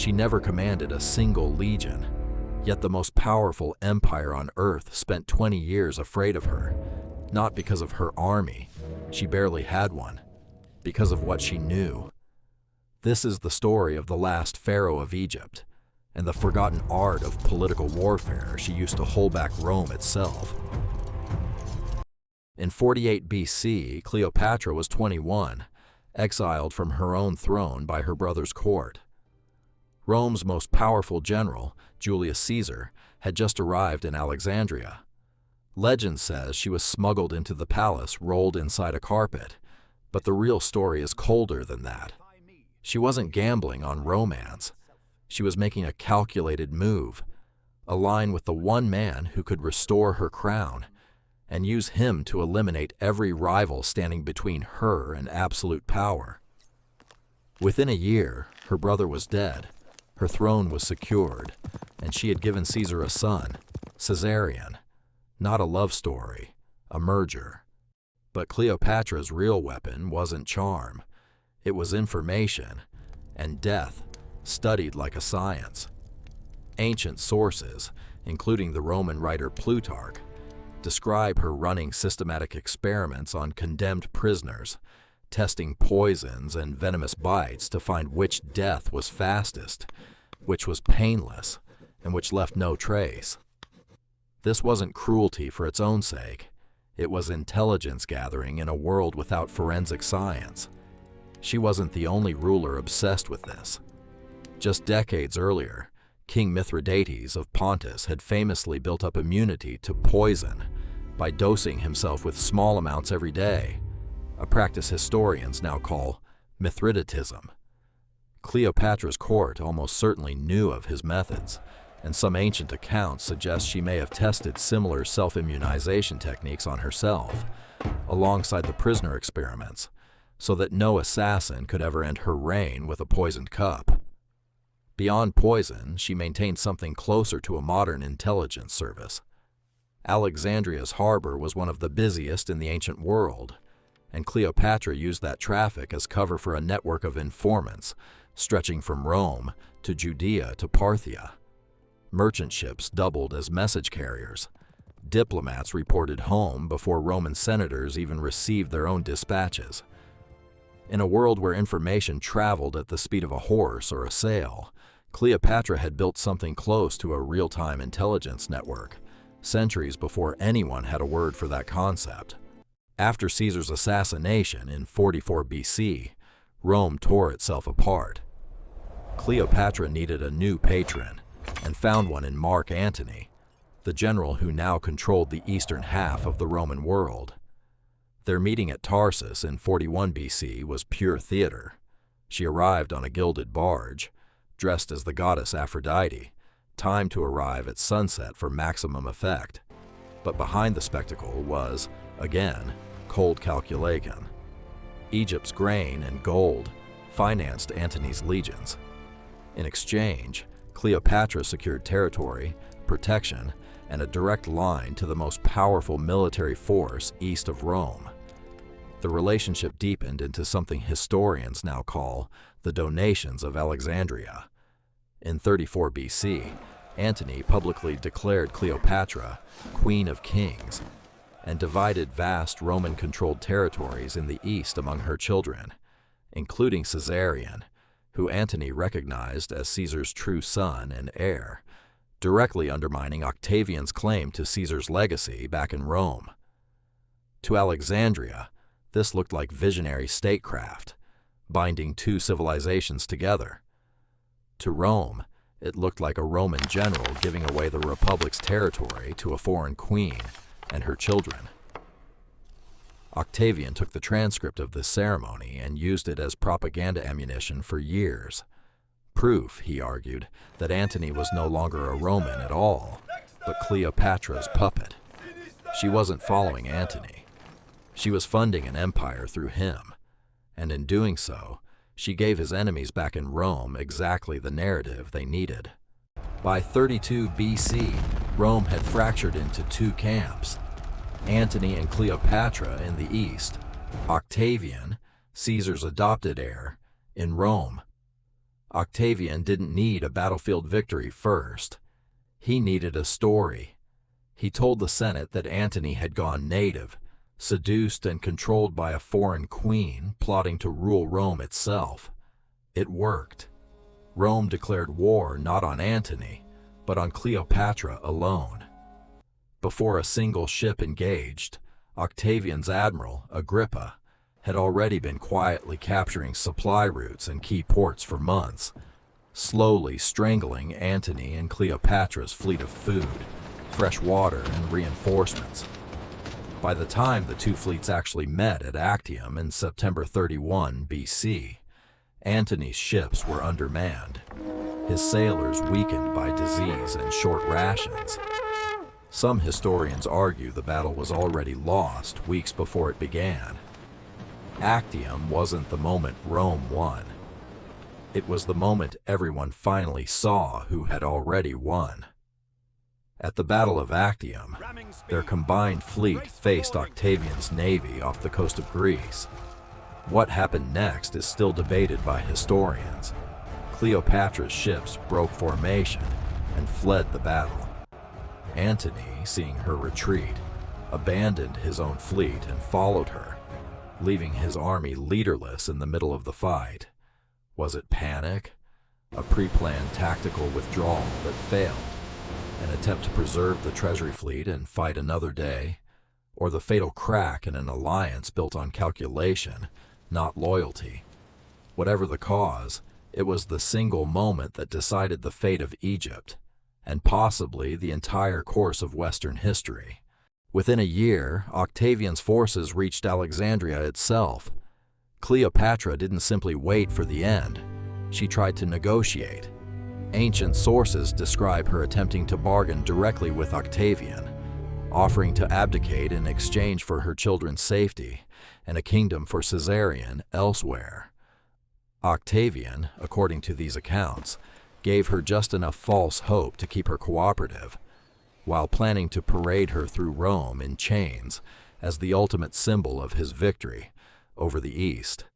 She never commanded a single legion, yet the most powerful empire on earth spent 20 years afraid of her, not because of her army, she barely had one, because of what she knew. This is the story of the last pharaoh of Egypt, and the forgotten art of political warfare she used to hold back Rome itself. In 48 BC, Cleopatra was 21, exiled from her own throne by her brother's court. Rome's most powerful general, Julius Caesar, had just arrived in Alexandria. Legend says she was smuggled into the palace rolled inside a carpet, but the real story is colder than that. She wasn't gambling on romance. She was making a calculated move, align with the one man who could restore her crown, and use him to eliminate every rival standing between her and absolute power. Within a year, her brother was dead, her throne was secured, and she had given Caesar a son, Caesarion. Not a love story, a merger. But Cleopatra's real weapon wasn't charm. It was information, and death, studied like a science. Ancient sources, including the Roman writer Plutarch, describe her running systematic experiments on condemned prisoners, testing poisons and venomous bites to find which death was fastest, which was painless, and which left no trace. This wasn't cruelty for its own sake. It was intelligence gathering in a world without forensic science. She wasn't the only ruler obsessed with this. Just decades earlier, King Mithridates of Pontus had famously built up immunity to poison by dosing himself with small amounts every day, a practice historians now call Mithridatism. Cleopatra's court almost certainly knew of his methods, and some ancient accounts suggest she may have tested similar self-immunization techniques on herself, alongside the prisoner experiments, so that no assassin could ever end her reign with a poisoned cup. Beyond poison, she maintained something closer to a modern intelligence service. Alexandria's harbor was one of the busiest in the ancient world, and Cleopatra used that traffic as cover for a network of informants stretching from Rome to Judea to Parthia. Merchant ships doubled as message carriers. Diplomats reported home before Roman senators even received their own dispatches. In a world where information traveled at the speed of a horse or a sail, Cleopatra had built something close to a real-time intelligence network, centuries before anyone had a word for that concept. After Caesar's assassination in 44 BC, Rome tore itself apart. Cleopatra needed a new patron, and found one in Mark Antony, the general who now controlled the eastern half of the Roman world. Their meeting at Tarsus in 41 BC was pure theater. She arrived on a gilded barge, dressed as the goddess Aphrodite, timed to arrive at sunset for maximum effect. But behind the spectacle was, again, cold calculation. Egypt's grain and gold financed Antony's legions. In exchange, Cleopatra secured territory, protection, and a direct line to the most powerful military force east of Rome. The relationship deepened into something historians now call the donations of Alexandria. In 34 BC, Antony publicly declared Cleopatra Queen of Kings and divided vast Roman-controlled territories in the east among her children, including Caesarion, who Antony recognized as Caesar's true son and heir, directly undermining Octavian's claim to Caesar's legacy back in Rome. To Alexandria, this looked like visionary statecraft, binding two civilizations together. To Rome, it looked like a Roman general giving away the Republic's territory to a foreign queen and her children. Octavian took the transcript of this ceremony and used it as propaganda ammunition for years. Proof, he argued, that Antony was no longer a Roman at all, but Cleopatra's puppet. She wasn't following Antony. She was funding an empire through him, and in doing so, she gave his enemies back in Rome exactly the narrative they needed. By 32 BC, Rome had fractured into two camps: Antony and Cleopatra in the east, Octavian, Caesar's adopted heir, in Rome. Octavian didn't need a battlefield victory first. He needed a story. He told the Senate that Antony had gone native, seduced and controlled by a foreign queen plotting to rule Rome itself. It worked. Rome declared war not on Antony, but on Cleopatra alone. Before a single ship engaged, Octavian's admiral, Agrippa, had already been quietly capturing supply routes and key ports for months, slowly strangling Antony and Cleopatra's fleet of food, fresh water, and reinforcements. By the time the two fleets actually met at Actium in September 31 BC, Antony's ships were undermanned, his sailors weakened by disease and short rations. Some historians argue the battle was already lost weeks before it began. Actium wasn't the moment Rome won. It was the moment everyone finally saw who had already won. At the Battle of Actium, their combined fleet faced Octavian's navy off the coast of Greece. What happened next is still debated by historians. Cleopatra's ships broke formation and fled the battle. Antony, seeing her retreat, abandoned his own fleet and followed her, leaving his army leaderless in the middle of the fight. Was it panic? A pre-planned tactical withdrawal that failed? An attempt to preserve the treasury fleet and fight another day? Or the fatal crack in an alliance built on calculation, not loyalty? Whatever the cause, it was the single moment that decided the fate of Egypt, and possibly the entire course of Western history. Within a year, Octavian's forces reached Alexandria itself. Cleopatra didn't simply wait for the end. She tried to negotiate. Ancient sources describe her attempting to bargain directly with Octavian, offering to abdicate in exchange for her children's safety and a kingdom for Caesarion elsewhere. Octavian, according to these accounts, gave her just enough false hope to keep her cooperative, while planning to parade her through Rome in chains as the ultimate symbol of his victory over the East.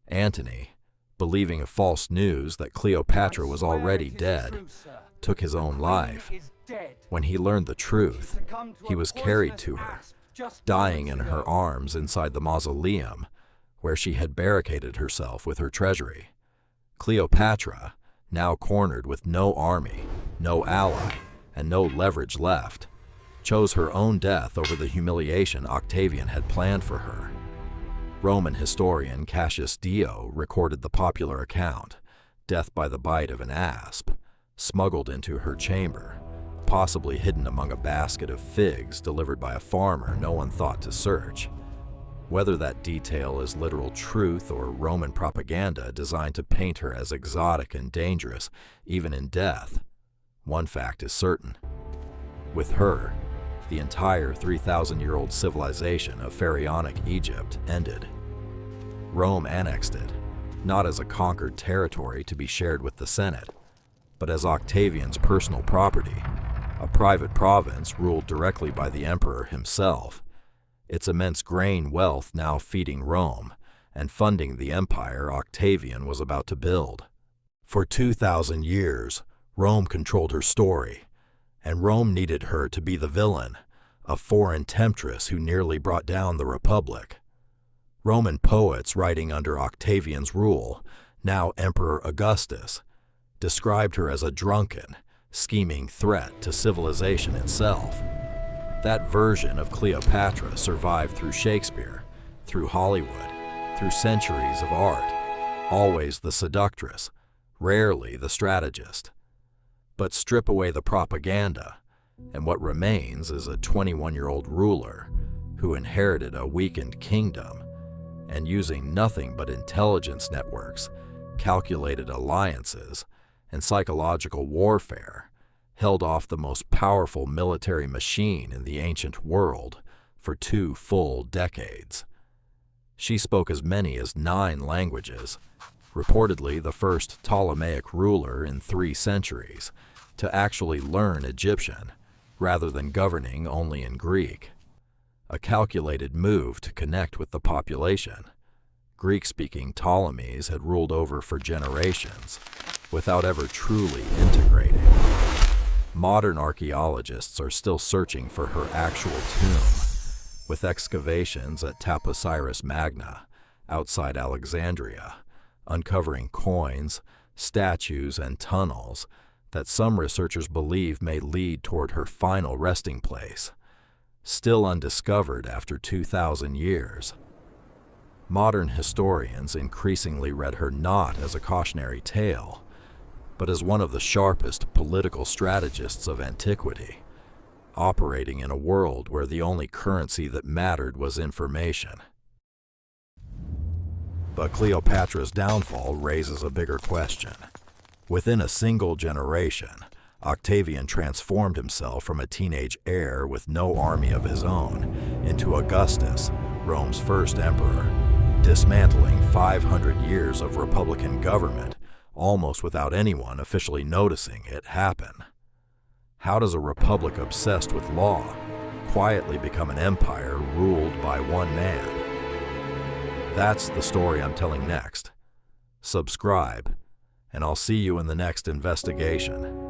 Antony, believing a false news that Cleopatra was already dead, took his own life. When he learned the truth, he was carried to her, dying in her arms inside the mausoleum, where she had barricaded herself with her treasury. Cleopatra, now cornered with no army, no ally, and no leverage left, chose her own death over the humiliation Octavian had planned for her. Roman historian Cassius Dio recorded the popular account, death by the bite of an asp, smuggled into her chamber, possibly hidden among a basket of figs delivered by a farmer no one thought to search. Whether that detail is literal truth or Roman propaganda designed to paint her as exotic and dangerous, even in death, one fact is certain. With her, the entire 3,000-year-old civilization of pharaonic Egypt ended. Rome annexed it, not as a conquered territory to be shared with the Senate, but as Octavian's personal property, a private province ruled directly by the emperor himself, its immense grain wealth now feeding Rome and funding the empire Octavian was about to build. For 2,000 years, Rome controlled her story, and Rome needed her to be the villain, a foreign temptress who nearly brought down the Republic. Roman poets writing under Octavian's rule, now Emperor Augustus, described her as a drunken, scheming threat to civilization itself. That version of Cleopatra survived through Shakespeare, through Hollywood, through centuries of art, always the seductress, rarely the strategist. But strip away the propaganda, and what remains is a 21-year-old ruler who inherited a weakened kingdom and, using nothing but intelligence networks, calculated alliances, and psychological warfare, held off the most powerful military machine in the ancient world for 2 full decades. She spoke as many as 9 languages, reportedly the first Ptolemaic ruler in 3 centuries to actually learn Egyptian, rather than governing only in Greek. A calculated move to connect with the population. Greek-speaking Ptolemies had ruled over for generations, without ever truly integrating. Modern archaeologists are still searching for her actual tomb, with excavations at Taposiris Magna, outside Alexandria, uncovering coins, statues, and tunnels that some researchers believe may lead toward her final resting place, still undiscovered after 2,000 years. Modern historians increasingly read her not as a cautionary tale, but as one of the sharpest political strategists of antiquity, operating in a world where the only currency that mattered was information. But Cleopatra's downfall raises a bigger question. Within a single generation, Octavian transformed himself from a teenage heir with no army of his own into Augustus, Rome's first emperor, dismantling 500 years of republican government almost without anyone officially noticing it happen. How does a republic obsessed with law quietly become an empire ruled by one man? That's the story I'm telling next. Subscribe, and I'll see you in the next investigation.